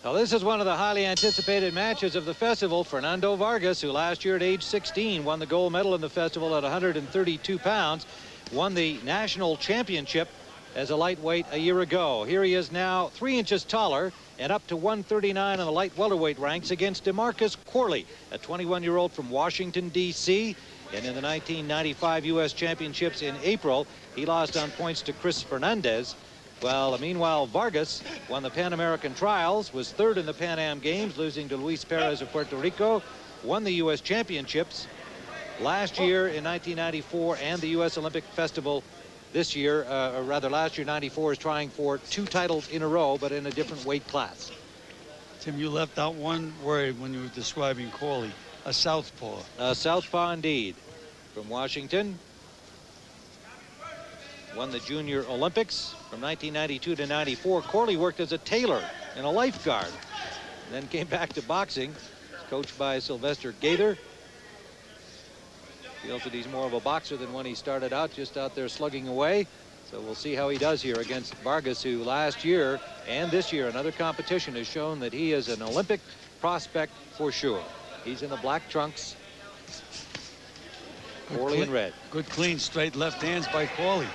Now, this is one of the highly anticipated matches of the festival. Fernando Vargas, who last year at age 16 won the gold medal in the festival at 132 pounds, won the national championship as a lightweight a year ago. Here he is now 3 inches taller and up to 139 in the light welterweight ranks against Demarcus Corley, a 21-year-old from Washington, D.C. And in the 1995 U.S. Championships in April, he lost on points to Chris Fernandez. Well, meanwhile, Vargas won the Pan American trials, was third in the Pan Am Games, losing to Luis Perez of Puerto Rico, won the U.S. Championships last year in 1994 and the U.S. Olympic Festival this year, or rather last year, 94, is trying for 2 titles in a row, but in a different weight class. Tim, you left out one word when you were describing Corley, a southpaw. A southpaw indeed. From Washington. Won the Junior Olympics from 1992 to 94. Corley worked as a tailor and a lifeguard. Then came back to boxing, coached by Sylvester Gaither. Feels that he's more of a boxer than when he started out, just out there slugging away. So we'll see how he does here against Vargas, who last year and this year, another competition, has shown that he is an Olympic prospect for sure. He's in the black trunks. Corley in red. Good, clean, straight left hands by Corley.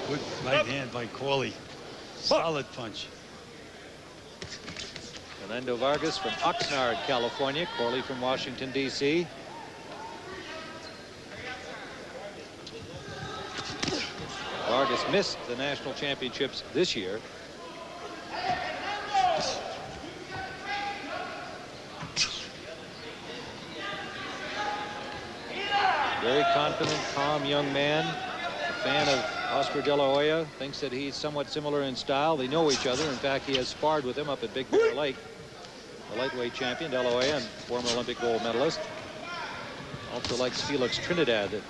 Good right hand by Corley. Solid punch. Fernando Vargas from Oxnard, California. Corley from Washington, D.C. Vargas missed the national championships this year. Very confident, calm young man. A fan of Oscar De La Hoya. Thinks that he's somewhat similar in style. They know each other. In fact, he has sparred with him up at Big Bear Lake. The lightweight champion, De La Hoya, and former Olympic gold medalist. Also likes Felix Trinidad, the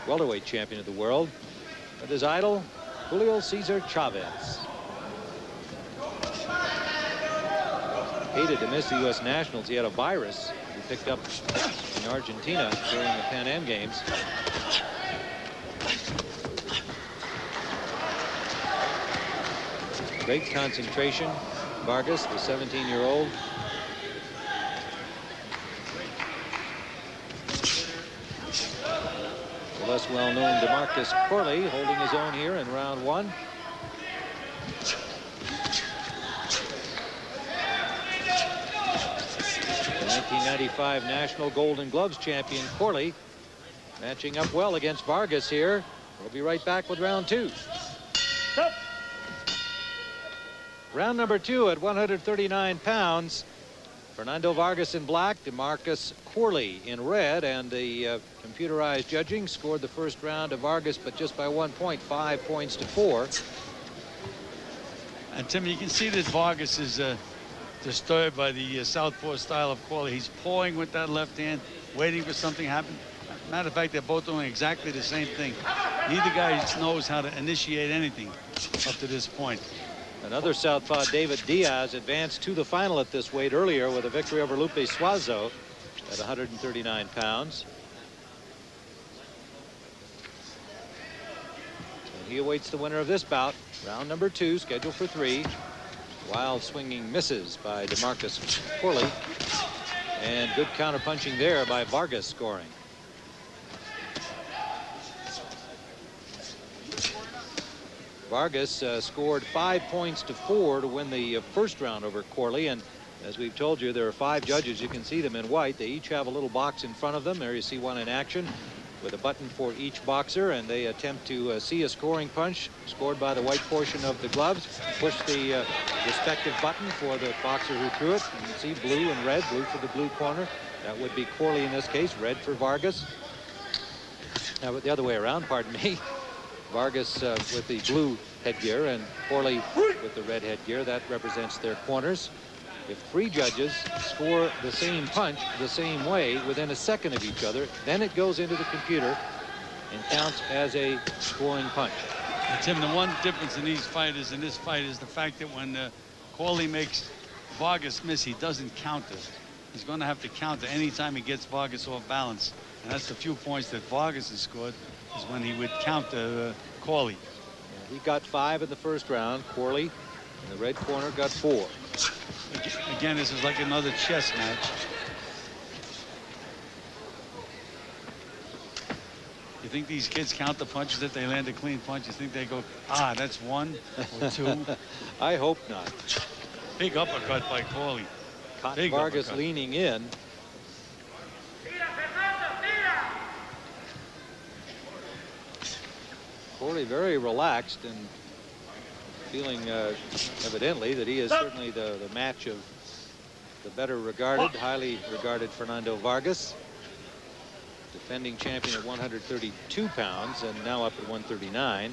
welterweight champion of the world. But his idol, Julio Cesar Chavez. Hated to miss the U.S. Nationals. He had a virus he picked up in Argentina during the Pan Am Games. Great concentration. Vargas, the 17-year-old. The less well-known Demarcus Corley holding his own here in round 1. The 1995 National Golden Gloves champion Corley matching up well against Vargas here. We'll be right back with round 2. Round number 2 at 139 pounds. Fernando Vargas in black, Demarcus Corley in red, and the computerized judging scored the first round of Vargas, but just by 1 point, 5 points to 4. And Tim, you can see that Vargas is disturbed by the southpaw style of Corley. He's pawing with that left hand, waiting for something to happen. Matter of fact, they're both doing exactly the same thing. Neither guy knows how to initiate anything up to this point. Another southpaw, David Diaz, advanced to the final at this weight earlier with a victory over Lupe Suazo at 139 pounds. And he awaits the winner of this bout. Round number 2, scheduled for 3. Wild swinging misses by Demarcus Corley. And good counterpunching there by Vargas, scoring. Vargas scored 5 points to 4 to win the first round over Corley. And as we've told you, there are 5 judges. You can see them in white. They each have a little box in front of them. There you see one in action with a button for each boxer, and they attempt to see a scoring punch scored by the white portion of the gloves. Push the respective button for the boxer who threw it. You can see blue and red. Blue for the blue corner. That would be Corley in this case. Red for Vargas. Now, the other way around, pardon me. Vargas with the blue headgear and Corley with the red headgear. That represents their corners. If 3 judges score the same punch the same way within a second of each other, then it goes into the computer and counts as a scoring punch. And Tim, the one difference in these fighters, in this fight, is the fact that when Corley makes Vargas miss, he doesn't counter. He's going to have to counter any time he gets Vargas off balance. And that's the few points that Vargas has scored, is when he would counter Corley. He got 5 in the first round. Corley in the red corner got 4. Again, this is like another chess match. You think these kids count the punches if they land a clean punch? You think they go, ah, that's 1 or 2? I hope not. Big uppercut by Corley. Big Vargas uppercut. leaning in. Corley very relaxed and feeling evidently that he is certainly the match of the better regarded, highly regarded Fernando Vargas, defending champion at 132 pounds and now up at 139.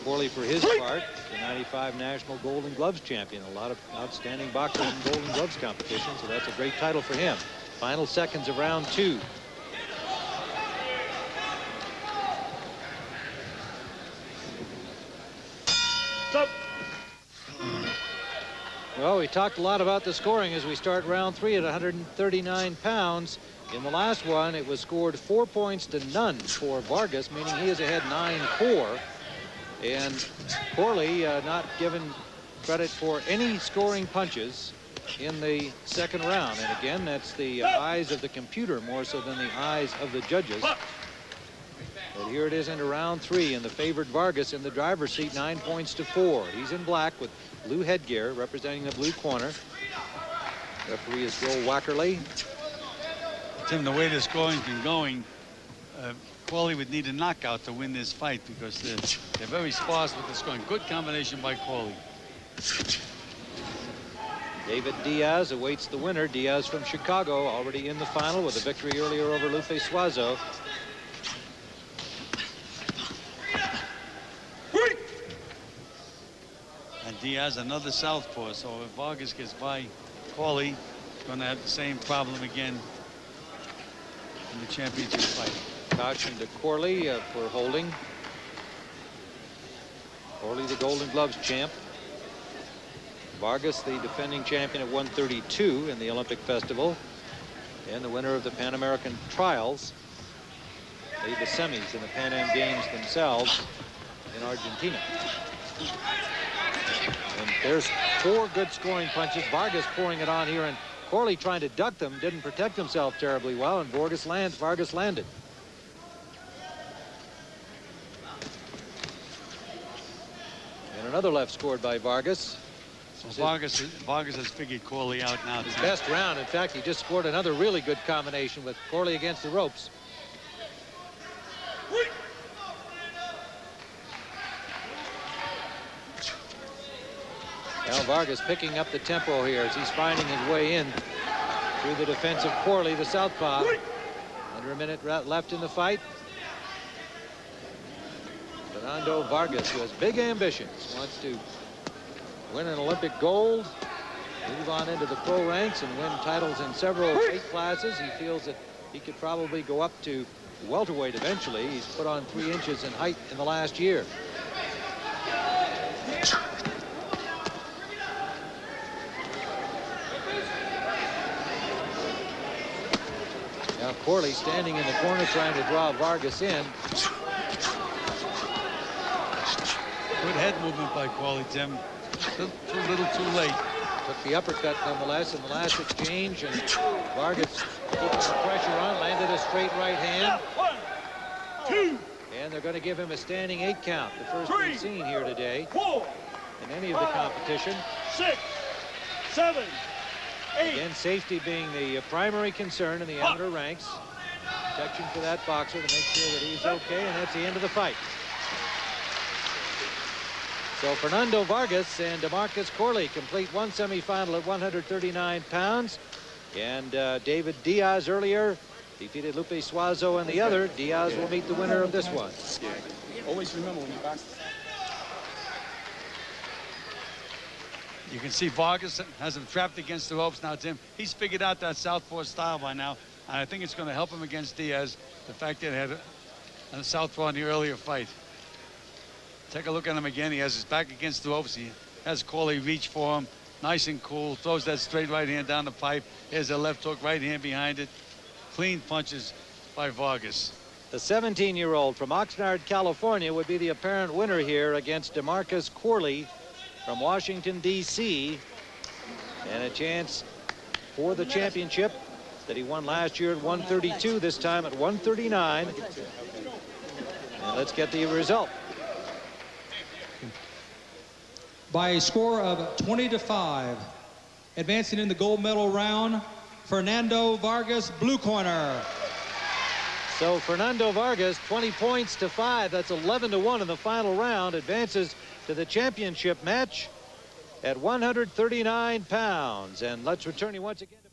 Corley, for his part, the 95 National Golden Gloves champion. A lot of outstanding boxers in Golden Gloves competition, so that's a great title for him. Final seconds of round 2. Well, we talked a lot about the scoring as we start round 3 at 139 pounds. In the last one, it was scored 4 points to none for Vargas, meaning he is ahead 9-4. And Corley not given credit for any scoring punches in the second round. And again, that's the eyes of the computer more so than the eyes of the judges. But here it is into round 3, and the favored Vargas in the driver's seat, 9 points to 4. He's in black with blue headgear representing the blue corner. Referee is Joel Wackerley. Tim, the way the scoring's been going, Corley would need a knockout to win this fight because they're very sparse with the scoring. Good combination by Corley. David Diaz awaits the winner. Diaz from Chicago, already in the final with a victory earlier over Lupe Suazo. And Diaz, another southpaw, so if Vargas gets by Corley, he's going to have the same problem again in the championship fight. Caution to Corley for holding. Corley, the Golden Gloves champ. Vargas, the defending champion at 132 in the Olympic Festival, and the winner of the Pan American Trials. Made the semis in the Pan Am Games themselves in Argentina. And there's 4 good scoring punches. Vargas pouring it on here, and Corley trying to duck them, didn't protect himself terribly well, and Vargas landed. And another left scored by Vargas. So Vargas has figured Corley out now. His best round. In fact, he just scored another really good combination with Corley against the ropes. Now Vargas picking up the tempo here as he's finding his way in through the defense of Corley, the southpaw. Under a minute left in the fight. Fernando Vargas, who has big ambitions, wants to win an Olympic gold, move on into the pro ranks and win titles in several weight classes. He feels that he could probably go up to welterweight eventually. He's put on 3 inches in height in the last year. Now Corley standing in the corner trying to draw Vargas in. Good head movement by Corley, Tim. A little too late. Took the uppercut nonetheless in the last exchange, and Vargas keeping the pressure on, landed a straight right hand. 1, 2, and they're going to give him a standing 8 count, the first we've seen here today 4, in any of the competition. 6, 7, 8. Again, safety being the primary concern in the amateur ranks. Protection for that boxer to make sure that he's okay, and that's the end of the fight. So Fernando Vargas and Demarcus Corley complete one semifinal at 139 pounds. And David Diaz earlier defeated Lupe Suazo, and the other, Diaz, will meet the winner of this one. Always remember when you box. You can see Vargas has him trapped against the ropes now, Tim. He's figured out that southpaw style by now, and I think it's going to help him against Diaz, the fact that he had a southpaw in the earlier fight. Take a look at him again. He has his back against the ropes. has Corley reach for him. Nice and cool. Throws that straight right hand down the pipe. Here's a left hook, right hand behind it. Clean punches by Vargas. The 17-year-old from Oxnard, California, would be the apparent winner here against Demarcus Corley from Washington, D.C. And a chance for the championship that he won last year at 132, this time at 139. And let's get the result. By a score of 20-5, advancing in the gold medal round, Fernando Vargas, blue corner. So Fernando Vargas, 20 points to 5. That's 11-1 in the final round. Advances to the championship match at 139 pounds. And let's return you once again to